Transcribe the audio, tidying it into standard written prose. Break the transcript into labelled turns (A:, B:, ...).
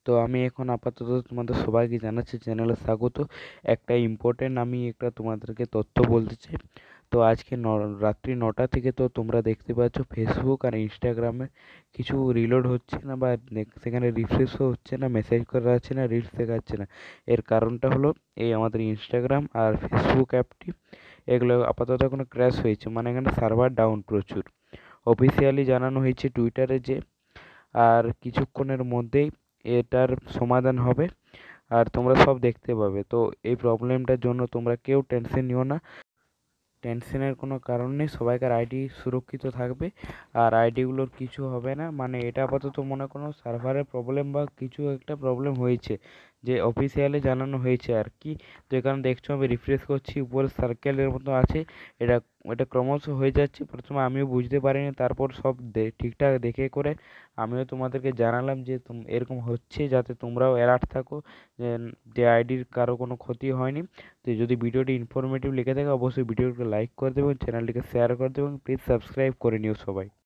A: তো আমি এখন আপাতত তোমাদের সবাইকে জানাচ্ছি চ্যানেলে স্বাগত। একটা ইম্পর্টেন্ট আমি একটা তোমাদেরকে তথ্য বলতে চাই। তো আজকে রাত্রি 9টা থেকে তো তোমরা দেখতে পাচ্ছ ফেসবুক আর ইনস্টাগ্রামে কিছু রিলোড হচ্ছে না, বা সেখানে রিফ্রেশও হচ্ছে না, মেসেজ করা যাচ্ছে না, রিলস দেখাচ্ছে না। এর কারণটা হলো এই আমাদের ইনস্টাগ্রাম আর ফেসবুক অ্যাপটি, এগুলো আপাতত এখনো ক্র্যাশ হয়েছে, মানে এখানে সার্ভার ডাউন প্রচুর। অফিসিয়ালি জানানো হয়েছে টুইটারে যে আর কিছুক্ষণের মধ্যেই এটার সমাধান হবে আর তোমরা সব দেখতে পাবে। তো এই প্রবলেমটার জন্য তোমরা কেউ টেনশন নিও না, টেনশনের কোনো কারণ নেই। সবাইকার আইডি সুরক্ষিত থাকবে আর আইডিগুলোর কিছু হবে না। মানে এটা আপাতত মনে কোনো সার্ভারের প্রবলেম বা কিছু একটা প্রবলেম হয়েছে, যে অফিসিয়ালি জানানো হয়েছে আর কি। তো এখানে দেখছো আমি রিফ্রেশ করছি, উপরে সার্কেলের মতো আছে, এটা এটা ক্রমশ হয়ে যাচ্ছে। প্রথমে আমিও বুঝতে পারিনি, তারপর সব ঠিকঠাক দেখে করে আমিও তোমাদেরকে জানালাম যে এরকম হচ্ছে, যাতে তোমরাও অ্যালার্ট থাকো যে আইডির কারো কোনো ক্ষতি হয়নি। তো যদি ভিডিওটি ইনফরমেটিভ লেগে থাকে অবশ্যই ভিডিওটিকে লাইক করে দেবেন, চ্যানেলটিকে শেয়ার করে দেবেন, প্লিজ সাবস্ক্রাইব করে নিও সবাই।